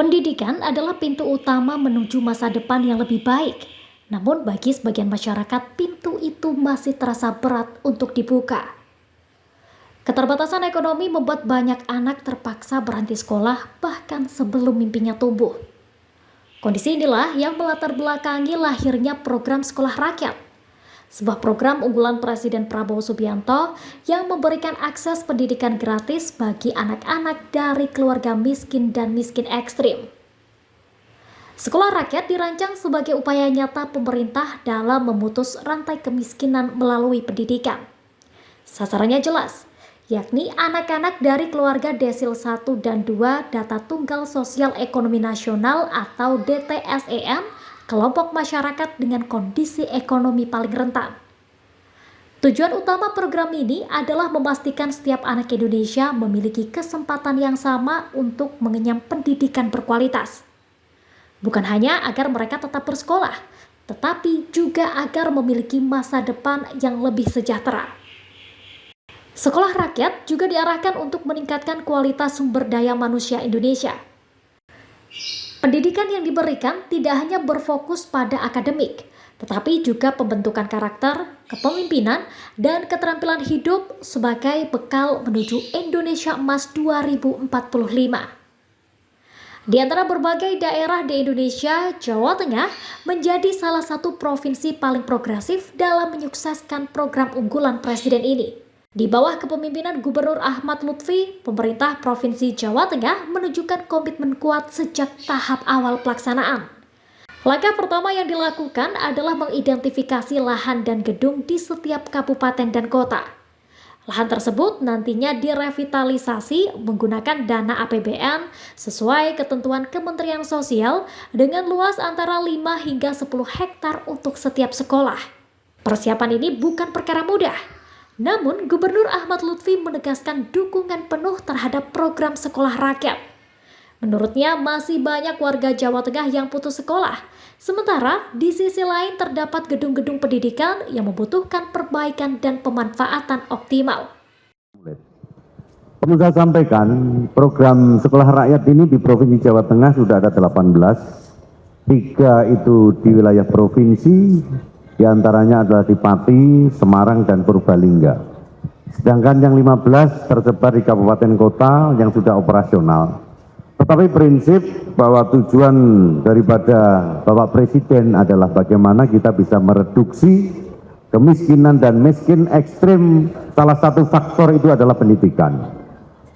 Pendidikan adalah pintu utama menuju masa depan yang lebih baik. Namun bagi sebagian masyarakat, pintu itu masih terasa berat untuk dibuka. Keterbatasan ekonomi membuat banyak anak terpaksa berhenti sekolah bahkan sebelum mimpinya tumbuh. Kondisi inilah yang melatar belakangi lahirnya program Sekolah Rakyat, sebuah program unggulan Presiden Prabowo Subianto yang memberikan akses pendidikan gratis bagi anak-anak dari keluarga miskin dan miskin ekstrim. Sekolah Rakyat dirancang sebagai upaya nyata pemerintah dalam memutus rantai kemiskinan melalui pendidikan. Sasarannya jelas, yakni anak-anak dari keluarga desil 1 dan 2 Data Tunggal Sosial Ekonomi Nasional atau DTSEN, kelompok masyarakat dengan kondisi ekonomi paling rentan. Tujuan utama program ini adalah memastikan setiap anak Indonesia memiliki kesempatan yang sama untuk mengenyam pendidikan berkualitas. Bukan hanya agar mereka tetap bersekolah, tetapi juga agar memiliki masa depan yang lebih sejahtera. Sekolah Rakyat juga diarahkan untuk meningkatkan kualitas sumber daya manusia Indonesia. Pendidikan yang diberikan tidak hanya berfokus pada akademik, tetapi juga pembentukan karakter, kepemimpinan, dan keterampilan hidup sebagai bekal menuju Indonesia Emas 2045. Di antara berbagai daerah di Indonesia, Jawa Tengah menjadi salah satu provinsi paling progresif dalam menyukseskan program unggulan Presiden ini. Di bawah kepemimpinan Gubernur Ahmad Lutfi, pemerintah Provinsi Jawa Tengah menunjukkan komitmen kuat sejak tahap awal pelaksanaan. Langkah pertama yang dilakukan adalah mengidentifikasi lahan dan gedung di setiap kabupaten dan kota. Lahan tersebut nantinya direvitalisasi menggunakan dana APBN sesuai ketentuan Kementerian Sosial dengan luas antara 5 hingga 10 hektar untuk setiap sekolah. Persiapan ini bukan perkara mudah. Namun, Gubernur Ahmad Lutfi menegaskan dukungan penuh terhadap program Sekolah Rakyat. Menurutnya, masih banyak warga Jawa Tengah yang putus sekolah. Sementara, di sisi lain terdapat gedung-gedung pendidikan yang membutuhkan perbaikan dan pemanfaatan optimal. Perlu saya sampaikan, program Sekolah Rakyat ini di Provinsi Jawa Tengah sudah ada 18. 3 itu di wilayah provinsi, di antaranya adalah di Pati, Semarang, dan Purbalingga. Sedangkan yang 15 tersebar di kabupaten kota yang sudah operasional. Tetapi prinsip bahwa tujuan daripada Bapak Presiden adalah bagaimana kita bisa mereduksi kemiskinan dan miskin ekstrim. Salah satu faktor itu adalah pendidikan.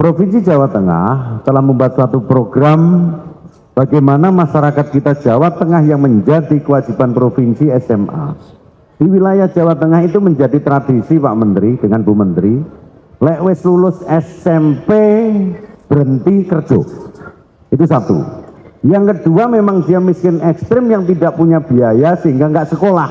Provinsi Jawa Tengah telah membuat suatu program bagaimana masyarakat kita Jawa Tengah yang menjadi kewajiban provinsi SMA. Di wilayah Jawa Tengah itu menjadi tradisi Pak Menteri dengan Bu Menteri, lek wis lulus SMP berhenti kerja. Itu satu. Yang kedua, memang dia miskin ekstrim yang tidak punya biaya sehingga nggak sekolah.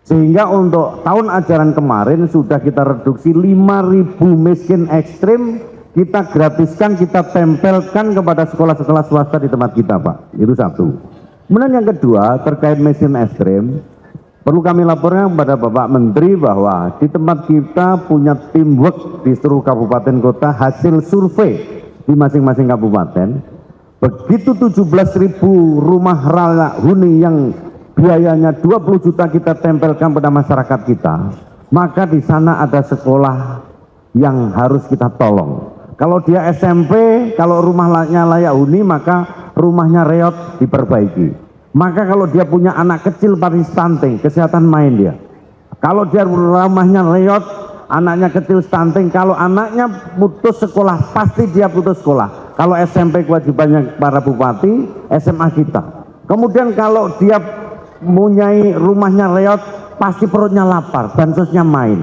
Sehingga untuk tahun ajaran kemarin sudah kita reduksi 5.000 miskin ekstrim, kita gratiskan, kita tempelkan kepada sekolah-sekolah swasta di tempat kita, Pak. Itu satu. Kemudian yang kedua, terkait miskin ekstrim, perlu kami laporkan kepada Bapak Menteri bahwa di tempat kita punya teamwork di seluruh kabupaten kota hasil survei di masing-masing kabupaten. Begitu 17.000 rumah layak huni yang biayanya 20 juta kita tempelkan pada masyarakat kita, maka di sana ada sekolah yang harus kita tolong. Kalau dia SMP, kalau rumahnya layak huni, maka rumahnya reot diperbaiki. Maka kalau dia punya anak kecil paling stunting, kesehatan main dia. Kalau dia rumahnya reot, anaknya kecil stunting, kalau anaknya putus sekolah, pasti dia putus sekolah. Kalau SMP kewajibannya para bupati, SMA kita. Kemudian kalau dia mempunyai rumahnya reot, pasti perutnya lapar, bansosnya main.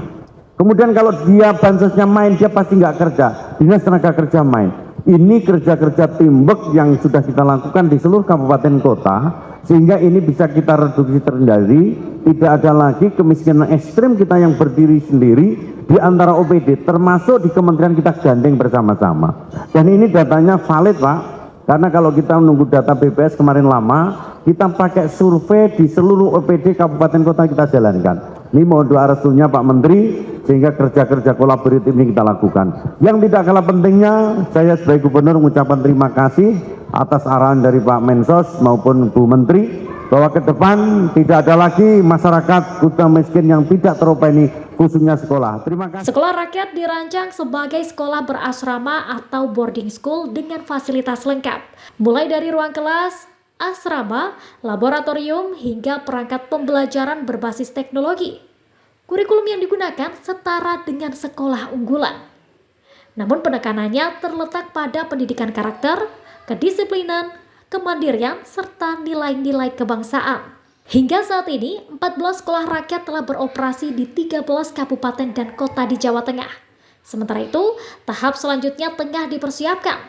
Kemudian kalau dia bansosnya main, dia pasti nggak kerja, dinas tenaga kerja main. Ini kerja-kerja teamwork yang sudah kita lakukan di seluruh kabupaten kota, sehingga ini bisa kita reduksi terkendali. Tidak ada lagi kemiskinan ekstrim kita yang berdiri sendiri di antara OPD, termasuk di kementerian kita gandeng bersama-sama. Dan ini datanya valid, Pak, karena kalau kita menunggu data BPS kemarin lama, kita pakai survei di seluruh OPD kabupaten kota kita jalankan. Ini mohon doa restunya Pak Menteri, sehingga kerja-kerja kolaboratif ini kita lakukan. Yang tidak kalah pentingnya, saya sebagai gubernur mengucapkan terima kasih atas arahan dari Pak Mensos maupun Bu Menteri bahwa ke depan tidak ada lagi masyarakat kuta miskin yang tidak teropeni khususnya sekolah. Terima kasih. Sekolah rakyat dirancang sebagai sekolah berasrama atau boarding school dengan fasilitas lengkap, mulai dari ruang kelas, asrama, laboratorium, hingga perangkat pembelajaran berbasis teknologi. Kurikulum yang digunakan setara dengan sekolah unggulan. Namun penekanannya terletak pada pendidikan karakter, kedisiplinan, kemandirian, serta nilai-nilai kebangsaan. Hingga saat ini, 14 sekolah rakyat telah beroperasi di 13 kabupaten dan kota di Jawa Tengah. Sementara itu, tahap selanjutnya tengah dipersiapkan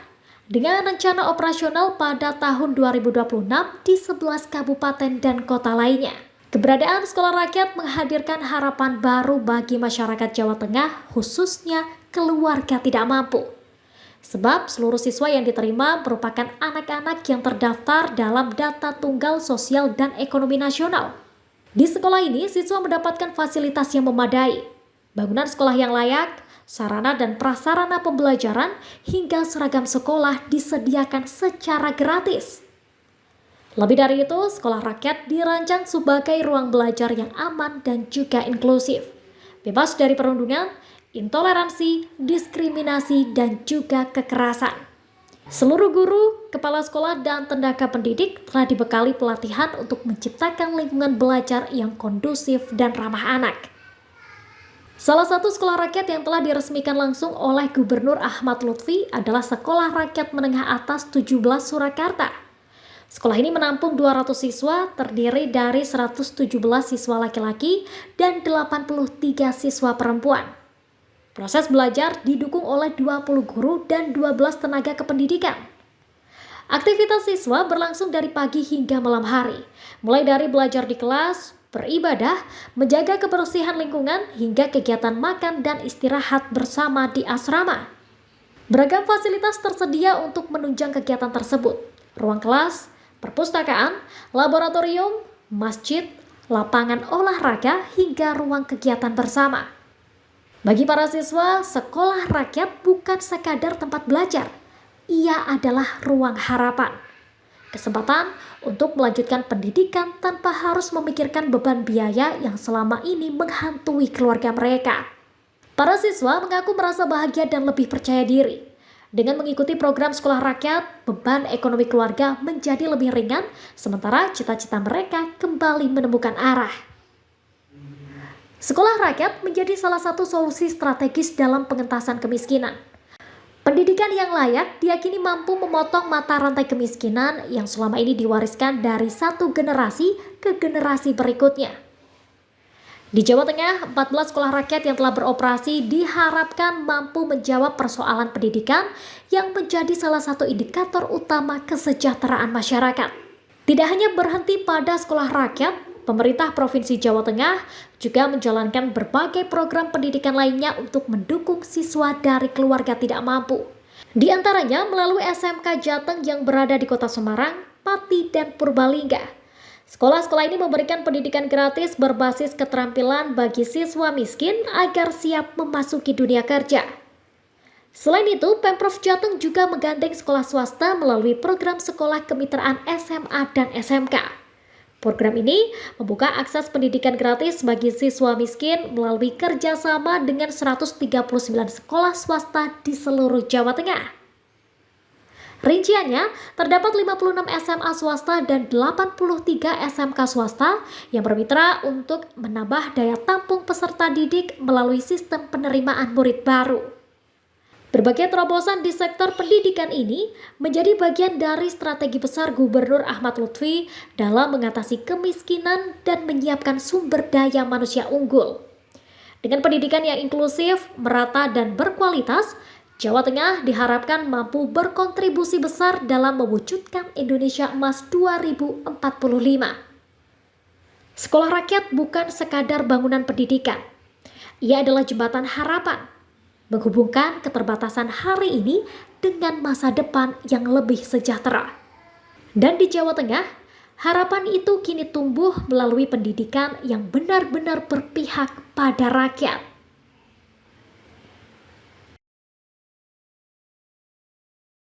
dengan rencana operasional pada tahun 2026 di 11 kabupaten dan kota lainnya. Keberadaan sekolah rakyat menghadirkan harapan baru bagi masyarakat Jawa Tengah, khususnya keluarga tidak mampu. Sebab seluruh siswa yang diterima merupakan anak-anak yang terdaftar dalam data tunggal sosial dan ekonomi nasional. Di sekolah ini, siswa mendapatkan fasilitas yang memadai, bangunan sekolah yang layak, sarana dan prasarana pembelajaran, hingga seragam sekolah disediakan secara gratis. Lebih dari itu, sekolah rakyat dirancang sebagai ruang belajar yang aman dan juga inklusif, bebas dari perundungan, intoleransi, diskriminasi, dan juga kekerasan. Seluruh guru, kepala sekolah, dan tenaga pendidik telah dibekali pelatihan untuk menciptakan lingkungan belajar yang kondusif dan ramah anak. Salah satu sekolah rakyat yang telah diresmikan langsung oleh Gubernur Ahmad Lutfi adalah Sekolah Rakyat Menengah Atas 17 Surakarta. Sekolah ini menampung 200 siswa, terdiri dari 117 siswa laki-laki dan 83 siswa perempuan. Proses belajar didukung oleh 20 guru dan 12 tenaga kependidikan. Aktivitas siswa berlangsung dari pagi hingga malam hari, mulai dari belajar di kelas, beribadah, menjaga kebersihan lingkungan, hingga kegiatan makan dan istirahat bersama di asrama. Beragam fasilitas tersedia untuk menunjang kegiatan tersebut: ruang kelas, perpustakaan, laboratorium, masjid, lapangan olahraga, hingga ruang kegiatan bersama. Bagi para siswa, sekolah rakyat bukan sekadar tempat belajar. Ia adalah ruang harapan. Kesempatan untuk melanjutkan pendidikan tanpa harus memikirkan beban biaya yang selama ini menghantui keluarga mereka. Para siswa mengaku merasa bahagia dan lebih percaya diri. Dengan mengikuti program sekolah rakyat, beban ekonomi keluarga menjadi lebih ringan, sementara cita-cita mereka kembali menemukan arah. Sekolah rakyat menjadi salah satu solusi strategis dalam pengentasan kemiskinan. Pendidikan yang layak diyakini mampu memotong mata rantai kemiskinan yang selama ini diwariskan dari satu generasi ke generasi berikutnya. Di Jawa Tengah, 14 sekolah rakyat yang telah beroperasi diharapkan mampu menjawab persoalan pendidikan yang menjadi salah satu indikator utama kesejahteraan masyarakat. Tidak hanya berhenti pada sekolah rakyat, pemerintah Provinsi Jawa Tengah juga menjalankan berbagai program pendidikan lainnya untuk mendukung siswa dari keluarga tidak mampu. Di antaranya melalui SMK Jateng yang berada di Kota Semarang, Pati, dan Purbalingga. Sekolah-sekolah ini memberikan pendidikan gratis berbasis keterampilan bagi siswa miskin agar siap memasuki dunia kerja. Selain itu, Pemprov Jateng juga menggandeng sekolah swasta melalui program sekolah kemitraan SMA dan SMK. Program ini membuka akses pendidikan gratis bagi siswa miskin melalui kerjasama dengan 139 sekolah swasta di seluruh Jawa Tengah. Rinciannya, terdapat 56 SMA swasta dan 83 SMK swasta yang bermitra untuk menambah daya tampung peserta didik melalui sistem penerimaan murid baru. Berbagai terobosan di sektor pendidikan ini menjadi bagian dari strategi besar Gubernur Ahmad Lutfi dalam mengatasi kemiskinan dan menyiapkan sumber daya manusia unggul. Dengan pendidikan yang inklusif, merata, dan berkualitas, Jawa Tengah diharapkan mampu berkontribusi besar dalam mewujudkan Indonesia Emas 2045. Sekolah rakyat bukan sekadar bangunan pendidikan. Ia adalah jembatan harapan, menghubungkan keterbatasan hari ini dengan masa depan yang lebih sejahtera. Dan di Jawa Tengah, harapan itu kini tumbuh melalui pendidikan yang benar-benar berpihak pada rakyat.